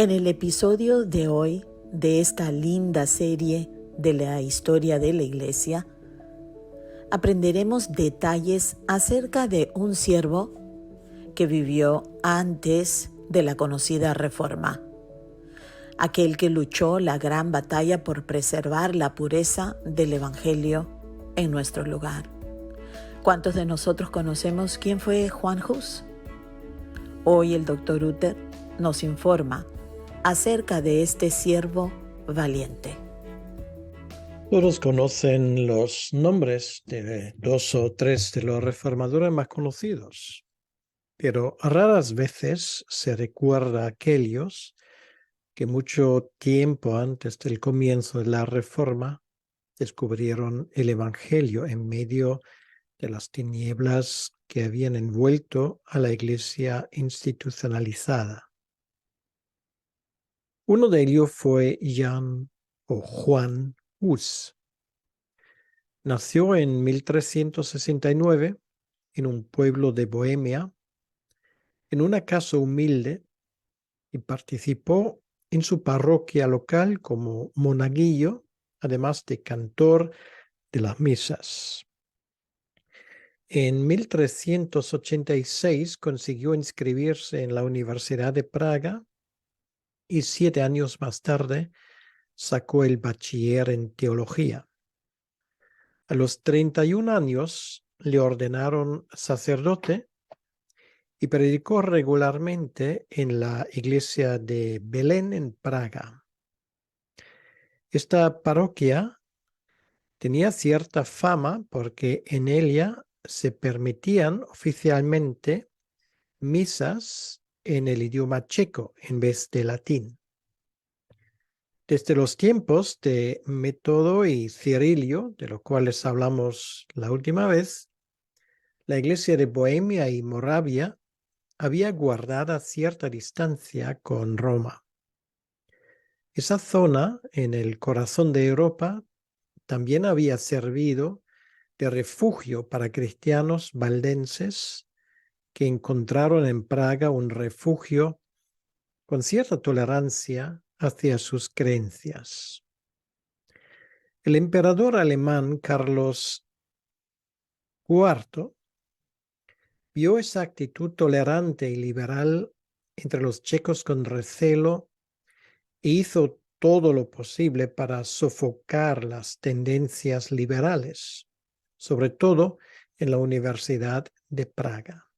En el episodio de hoy de esta linda serie de la historia de la Iglesia, aprenderemos detalles acerca de un siervo que vivió antes de la conocida Reforma, aquel que luchó la gran batalla por preservar la pureza del Evangelio en nuestro lugar. ¿Cuántos de nosotros conocemos quién fue Juan Hus? Hoy el Dr. Uter nos informa acerca de este siervo valiente. Todos conocen los nombres de 2 o 3 de los reformadores más conocidos, pero raras veces se recuerda a aquellos que mucho tiempo antes del comienzo de la Reforma descubrieron el Evangelio en medio de las tinieblas que habían envuelto a la Iglesia institucionalizada. Uno de ellos fue Juan Hus. Nació en 1369 en un pueblo de Bohemia, en una casa humilde, y participó en su parroquia local como monaguillo, además de cantor de las misas. En 1386 consiguió inscribirse en la Universidad de Praga y 7 años más tarde sacó el bachiller en teología. A los 31 años le ordenaron sacerdote y predicó regularmente en la iglesia de Belén en Praga. Esta parroquia tenía cierta fama porque en ella se permitían oficialmente misas en el idioma checo en vez de latín. Desde los tiempos de Método y Cirilio, de los cuales hablamos la última vez, la iglesia de Bohemia y Moravia había guardado cierta distancia con Roma. Esa zona, en el corazón de Europa, también había servido de refugio para cristianos valdenses que encontraron en Praga un refugio con cierta tolerancia hacia sus creencias. El emperador alemán Carlos IV vio esa actitud tolerante y liberal entre los checos con recelo e hizo todo lo posible para sofocar las tendencias liberales, sobre todo en la Universidad de Praga.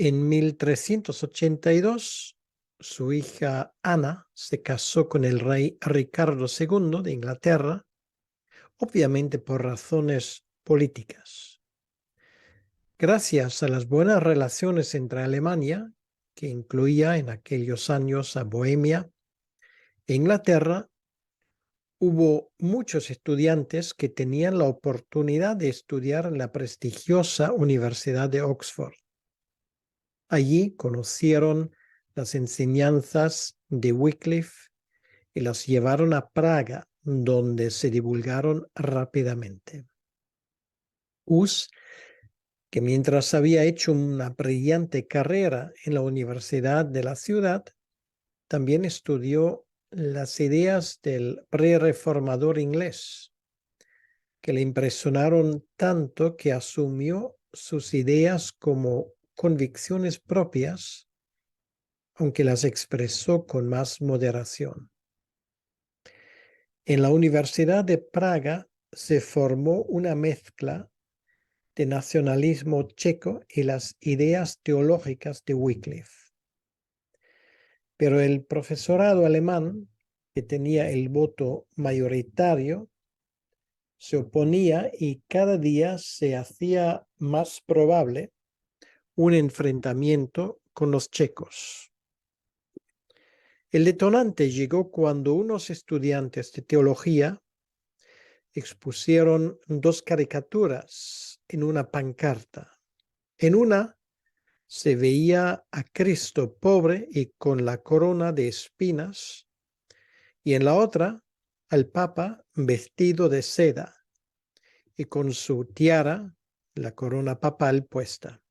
En 1382, su hija Ana se casó con el rey Ricardo II de Inglaterra, obviamente por razones políticas. Gracias a las buenas relaciones entre Alemania, que incluía en aquellos años a Bohemia, e Inglaterra, hubo muchos estudiantes que tenían la oportunidad de estudiar en la prestigiosa Universidad de Oxford. Allí conocieron las enseñanzas de Wycliffe y las llevaron a Praga, donde se divulgaron rápidamente. Hus, que mientras había hecho una brillante carrera en la universidad de la ciudad, también estudió las ideas del pre-reformador inglés, que le impresionaron tanto que asumió sus ideas como convicciones propias, aunque las expresó con más moderación. En la Universidad de Praga se formó una mezcla de nacionalismo checo y las ideas teológicas de Wycliffe. Pero el profesorado alemán, que tenía el voto mayoritario, se oponía y cada día se hacía más probable un enfrentamiento con los checos. El detonante llegó cuando unos estudiantes de teología expusieron 2 caricaturas en una pancarta. En una se veía a Cristo pobre y con la corona de espinas, y en la otra al Papa vestido de seda y con su tiara, la corona papal, puesta.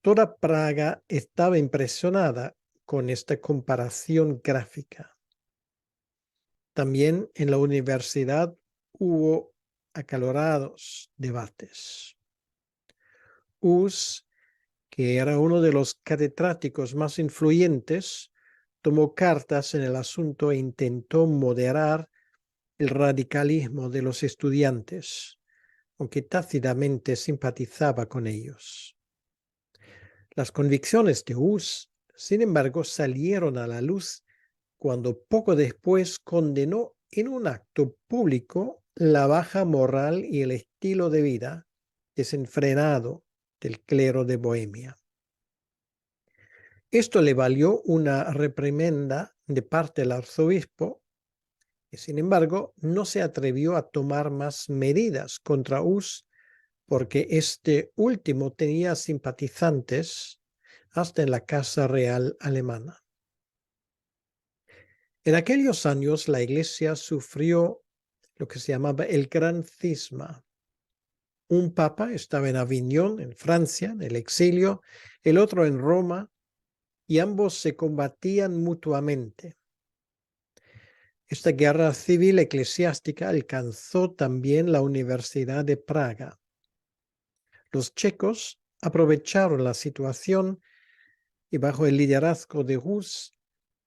Toda Praga estaba impresionada con esta comparación gráfica. También en la universidad hubo acalorados debates. Hus, que era uno de los catedráticos más influyentes, tomó cartas en el asunto e intentó moderar el radicalismo de los estudiantes, aunque tácitamente simpatizaba con ellos. Las convicciones de Hus, sin embargo, salieron a la luz cuando poco después condenó en un acto público la baja moral y el estilo de vida desenfrenado del clero de Bohemia. Esto le valió una reprimenda de parte del arzobispo, que sin embargo no se atrevió a tomar más medidas contra Hus porque este último tenía simpatizantes hasta en la Casa Real alemana. En aquellos años la Iglesia sufrió lo que se llamaba el Gran Cisma. Un papa estaba en Aviñón, en Francia, en el exilio, el otro en Roma, y ambos se combatían mutuamente. Esta guerra civil eclesiástica alcanzó también la Universidad de Praga. Los checos aprovecharon la situación y bajo el liderazgo de Hus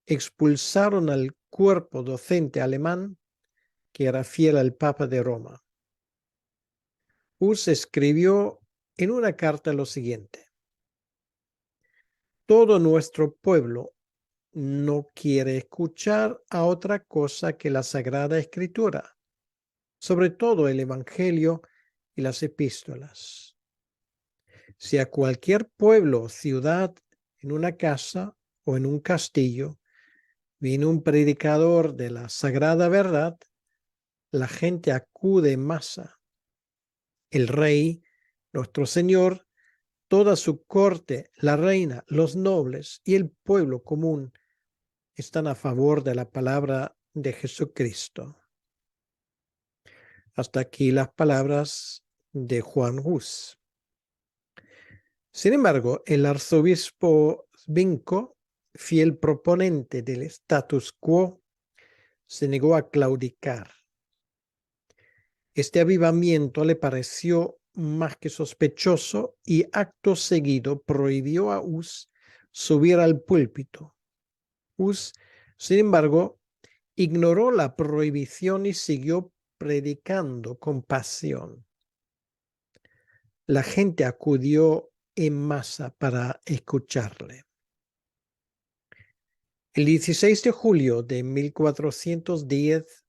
expulsaron al cuerpo docente alemán que era fiel al Papa de Roma. Hus escribió en una carta lo siguiente: todo nuestro pueblo no quiere escuchar a otra cosa que la Sagrada Escritura, sobre todo el Evangelio y las epístolas. Si a cualquier pueblo o ciudad, en una casa o en un castillo, vino un predicador de la sagrada verdad, la gente acude en masa. El rey, nuestro Señor, toda su corte, la reina, los nobles y el pueblo común están a favor de la palabra de Jesucristo. Hasta aquí las palabras de Juan Hus. Sin embargo, el arzobispo Zbinko, fiel proponente del status quo, se negó a claudicar. Este avivamiento le pareció más que sospechoso y acto seguido prohibió a Hus subir al púlpito. Hus, sin embargo, ignoró la prohibición y siguió predicando con pasión. La gente acudió en masa para escucharle. El 16 de julio de 1410,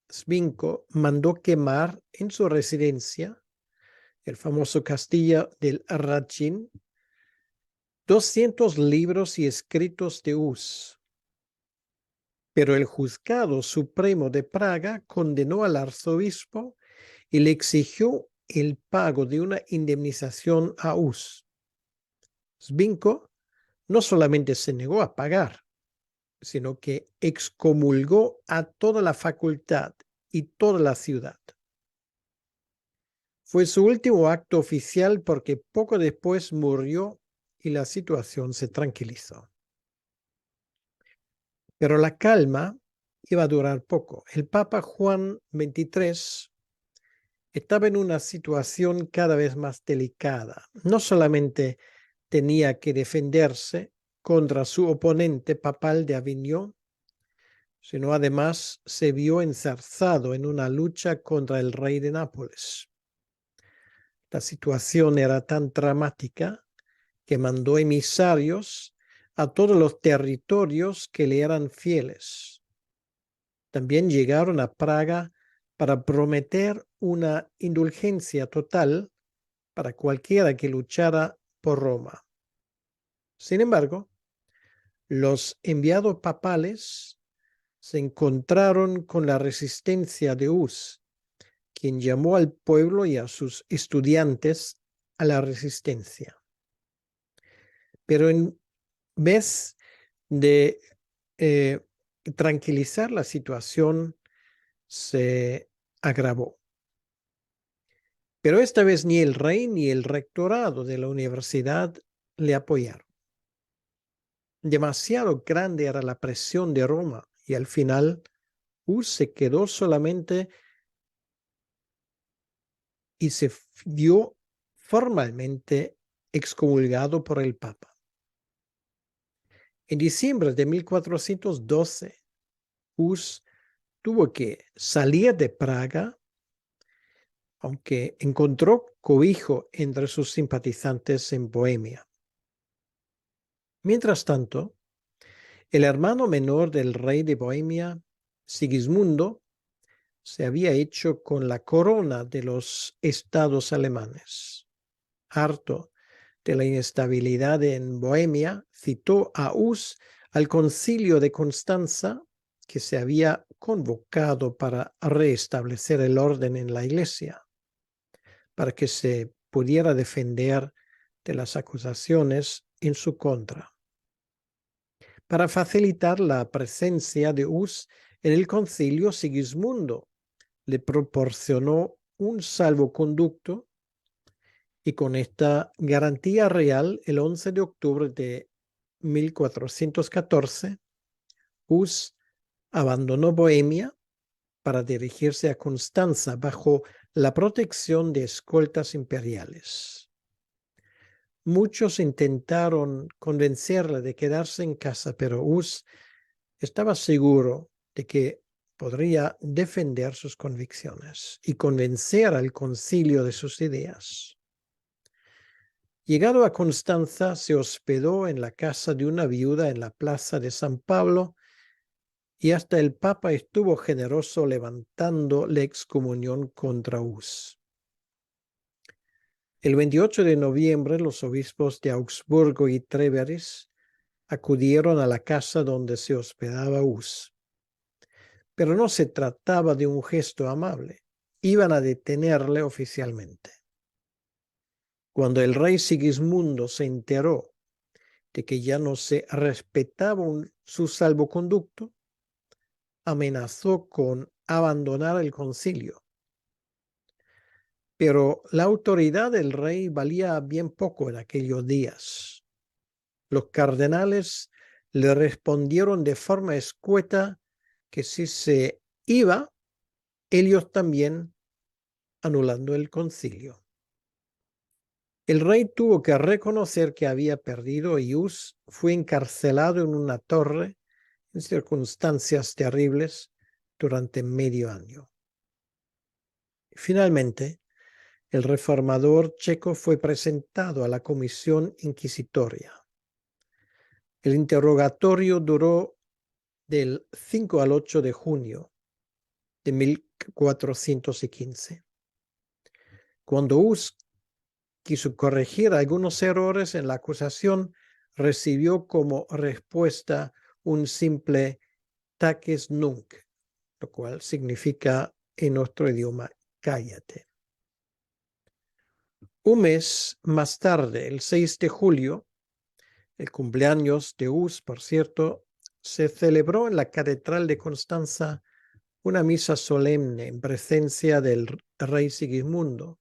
Zbinko mandó quemar en su residencia, el famoso castillo del Rachin, 200 libros y escritos de Hus. Pero el juzgado supremo de Praga condenó al arzobispo y le exigió el pago de una indemnización a Hus. Zbinko no solamente se negó a pagar, sino que excomulgó a toda la facultad y toda la ciudad. Fue su último acto oficial porque poco después murió y la situación se tranquilizó. Pero la calma iba a durar poco. El Papa Juan XXIII estaba en una situación cada vez más delicada. No solamente tenía que defenderse contra su oponente papal de Aviñón, sino además se vio enzarzado en una lucha contra el rey de Nápoles. La situación era tan dramática que mandó emisarios a todos los territorios que le eran fieles. También llegaron a Praga para prometer una indulgencia total para cualquiera que luchara por Roma. Sin embargo, los enviados papales se encontraron con la resistencia de Hus, quien llamó al pueblo y a sus estudiantes a la resistencia. Pero en vez de tranquilizar la situación, se agravó. Pero esta vez ni el rey ni el rectorado de la universidad le apoyaron. Demasiado grande era la presión de Roma y al final Hus se quedó solamente y se vio formalmente excomulgado por el Papa. En diciembre de 1412, Hus tuvo que salir de Praga, aunque encontró cobijo entre sus simpatizantes en Bohemia. Mientras tanto, el hermano menor del rey de Bohemia, Sigismundo, se había hecho con la corona de los estados alemanes. Harto de la inestabilidad en Bohemia, citó a Hus al concilio de Constanza, que se había convocado para restablecer el orden en la iglesia, para que se pudiera defender de las acusaciones en su contra. Para facilitar la presencia de Hus en el concilio, Sigismundo le proporcionó un salvoconducto y con esta garantía real, el 11 de octubre de 1414, Hus abandonó Bohemia para dirigirse a Constanza bajo la protección de escoltas imperiales. Muchos intentaron convencerle de quedarse en casa, pero Hus estaba seguro de que podría defender sus convicciones y convencer al concilio de sus ideas. Llegado a Constanza, se hospedó en la casa de una viuda en la plaza de San Pablo y hasta el Papa estuvo generoso levantando la excomunión contra Hus. El 28 de noviembre, los obispos de Augsburgo y Treveris acudieron a la casa donde se hospedaba Hus. Pero no se trataba de un gesto amable. Iban a detenerle oficialmente. Cuando el rey Sigismundo se enteró de que ya no se respetaba su salvoconducto, amenazó con abandonar el concilio. Pero la autoridad del rey valía bien poco en aquellos días. Los cardenales le respondieron de forma escueta que si se iba, ellos también, anulando el concilio. El rey tuvo que reconocer que había perdido y Hus fue encarcelado en una torre en circunstancias terribles durante medio año. Finalmente, el reformador checo fue presentado a la comisión inquisitoria. El interrogatorio duró del 5 al 8 de junio de 1415. Cuando Hus quiso corregir algunos errores en la acusación, recibió como respuesta un simple taces nunc, lo cual significa en nuestro idioma cállate. Un mes más tarde, el 6 de julio, el cumpleaños de Hus, por cierto, se celebró en la Catedral de Constanza una misa solemne en presencia del rey Sigismundo.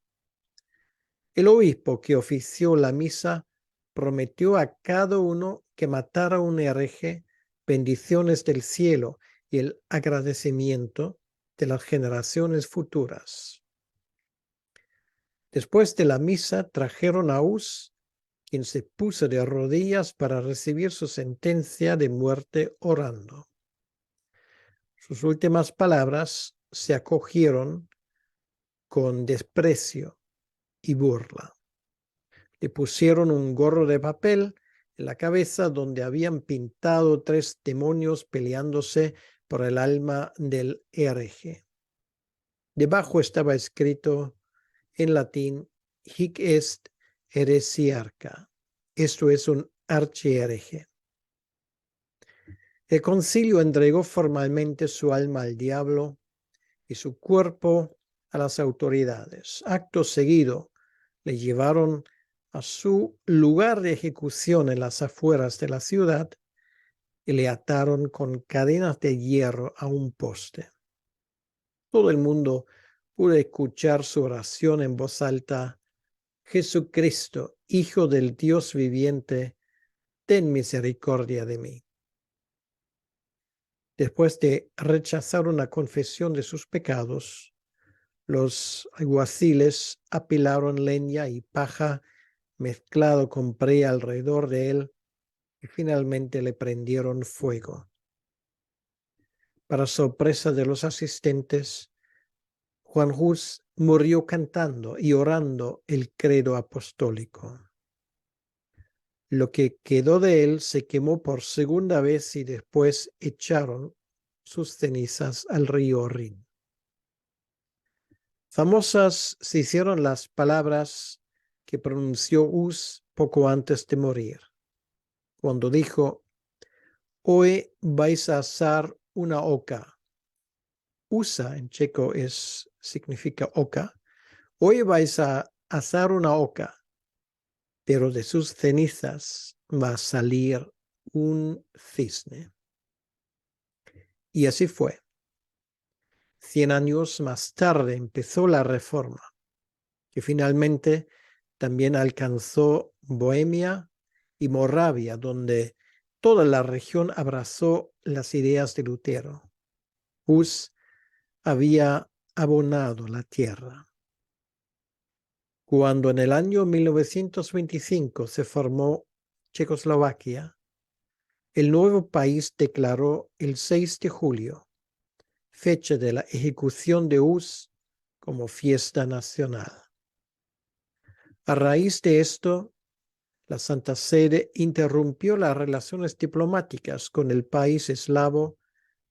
El obispo que ofició la misa prometió a cada uno que matara a un hereje bendiciones del cielo y el agradecimiento de las generaciones futuras. Después de la misa trajeron a Hus, quien se puso de rodillas para recibir su sentencia de muerte orando. Sus últimas palabras se acogieron con desprecio y burla. Le pusieron un gorro de papel en la cabeza donde habían pintado 3 demonios peleándose por el alma del hereje. Debajo estaba escrito en latín, hic est heresiarca. Esto es un archihereje. El concilio entregó formalmente su alma al diablo y su cuerpo a las autoridades. Acto seguido, le llevaron a su lugar de ejecución en las afueras de la ciudad y le ataron con cadenas de hierro a un poste. Todo el mundo pudo escuchar su oración en voz alta: Jesucristo, Hijo del Dios viviente, ten misericordia de mí. Después de rechazar una confesión de sus pecados, los alguaciles apilaron leña y paja mezclado con brea alrededor de él y finalmente le prendieron fuego. Para sorpresa de los asistentes, Juan Hus murió cantando y orando el credo apostólico. Lo que quedó de él se quemó por segunda vez y después echaron sus cenizas al río Rin. Famosas se hicieron las palabras que pronunció Hus poco antes de morir, cuando dijo: hoy vais a asar una oca. Usa en checo significa oca. Hoy vais a asar una oca, pero de sus cenizas va a salir un cisne. Y así fue. 100 años más tarde empezó la Reforma, que finalmente también alcanzó Bohemia y Moravia, donde toda la región abrazó las ideas de Lutero. Hus había abonado la tierra. Cuando en el año 1925 se formó Checoslovaquia, el nuevo país declaró el 6 de julio, fecha de la ejecución de Hus, como fiesta nacional. A raíz de esto, la Santa Sede interrumpió las relaciones diplomáticas con el país eslavo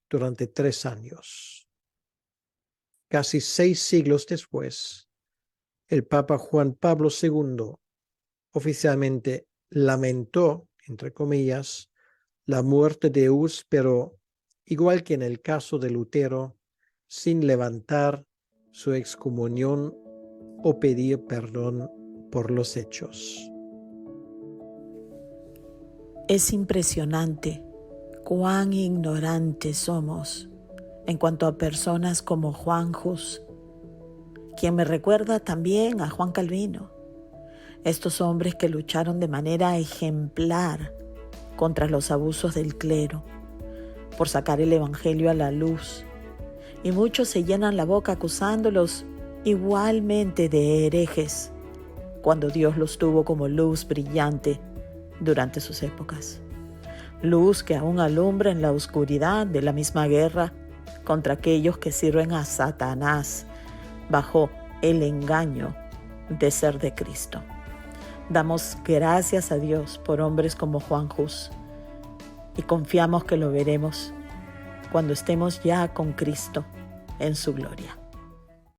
durante 3 años. Casi 6 siglos después, el Papa Juan Pablo II oficialmente lamentó, entre comillas, la muerte de Hus, pero igual que en el caso de Lutero, sin levantar su excomunión o pedir perdón por los hechos. Es impresionante cuán ignorantes somos en cuanto a personas como Juan Hus, quien me recuerda también a Juan Calvino, estos hombres que lucharon de manera ejemplar contra los abusos del clero, por sacar el evangelio a la luz, y muchos se llenan la boca acusándolos igualmente de herejes, cuando Dios los tuvo como luz brillante durante sus épocas. Luz que aún alumbra en la oscuridad de la misma guerra contra aquellos que sirven a Satanás bajo el engaño de ser de Cristo. Damos gracias a Dios por hombres como Juan Hus y confiamos que lo veremos cuando estemos ya con Cristo en su gloria.